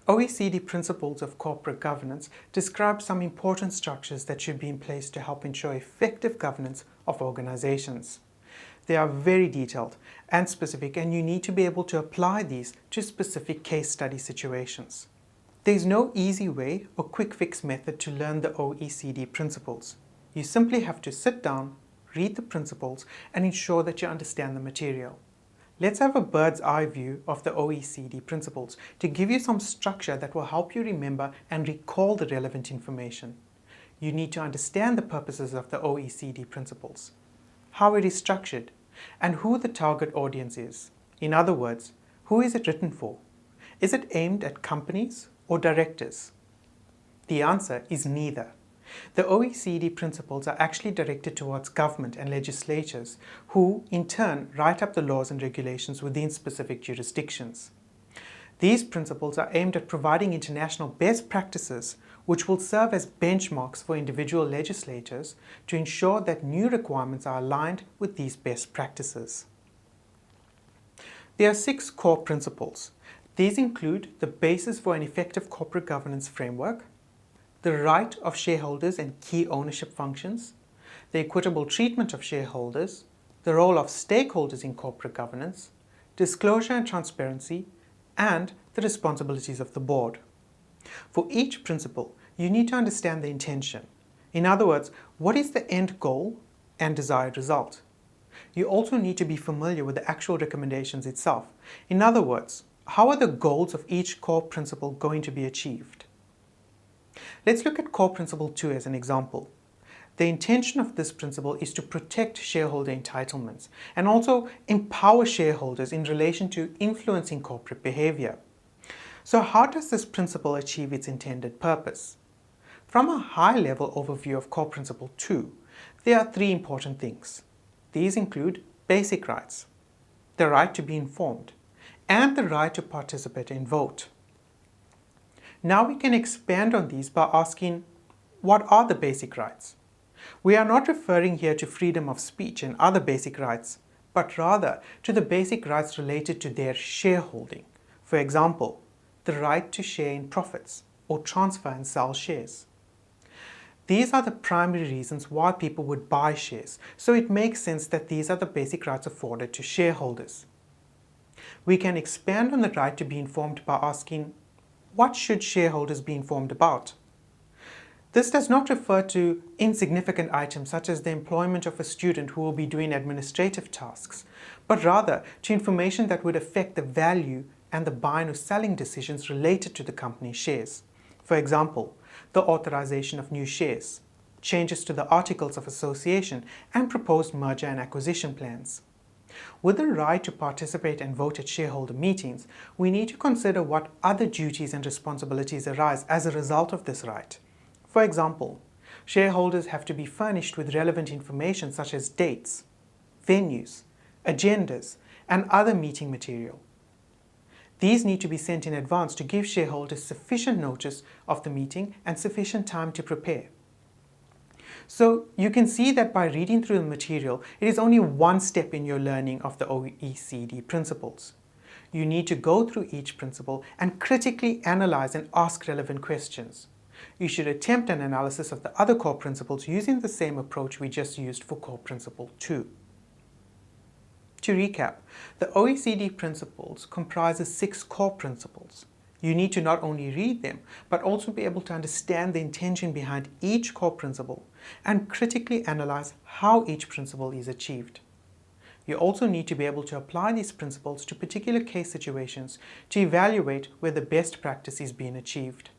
OECD Principles of Corporate Governance describe some important structures that should be in place to help ensure effective governance of organizations. They are very detailed and specific, and you need to be able to apply these to specific case study situations. There is no easy way or quick fix method to learn the OECD principles. You simply have to sit down, read the principles, and ensure that you understand the material. Let's have a bird's eye view of the OECD principles to give you some structure that will help you remember and recall the relevant information. You need to understand the purposes of the OECD principles, how it is structured, and who the target audience is. In other words, who is it written for? Is it aimed at companies or directors? The answer is neither. The OECD principles are actually directed towards government and legislatures, who in turn write up the laws and regulations within specific jurisdictions. These principles are aimed at providing international best practices which will serve as benchmarks for individual legislators to ensure that new requirements are aligned with these best practices. There are 6 core principles. These include the basis for an effective corporate governance framework, the right of shareholders and key ownership functions, the equitable treatment of shareholders, the role of stakeholders in corporate governance, disclosure and transparency, and the responsibilities of the board. For each principle, you need to understand the intention. In other words, what is the end goal and desired result? You also need to be familiar with the actual recommendations itself. In other words, how are the goals of each core principle going to be achieved? Let's look at core principle 2 as an example. The intention of this principle is to protect shareholder entitlements and also empower shareholders in relation to influencing corporate behavior. So how does this principle achieve its intended purpose? From a high-level overview of core principle 2, there are 3 important things. These include basic rights, the right to be informed, and the right to participate and vote. Now we can expand on these by asking, what are the basic rights? We are not referring here to freedom of speech and other basic rights, but rather to the basic rights related to their shareholding. For example, the right to share in profits or transfer and sell shares. These are the primary reasons why people would buy shares, so it makes sense that these are the basic rights afforded to shareholders. We can expand on the right to be informed by asking, what should shareholders be informed about? This does not refer to insignificant items such as the employment of a student who will be doing administrative tasks, but rather to information that would affect the value and the buying or selling decisions related to the company's shares. For example, the authorization of new shares, changes to the Articles of Association, and proposed merger and acquisition plans. With the right to participate and vote at shareholder meetings, we need to consider what other duties and responsibilities arise as a result of this right. For example, shareholders have to be furnished with relevant information such as dates, venues, agendas, and other meeting material. These need to be sent in advance to give shareholders sufficient notice of the meeting and sufficient time to prepare. So you can see that by reading through the material, it is only one step in your learning of the OECD principles. You need to go through each principle and critically analyze and ask relevant questions. You should attempt an analysis of the other core principles using the same approach we just used for core principle 2. To recap, the OECD principles comprises 6 core principles. You need to not only read them, but also be able to understand the intention behind each core principle and critically analyze how each principle is achieved. You also need to be able to apply these principles to particular case situations to evaluate where the best practice is being achieved.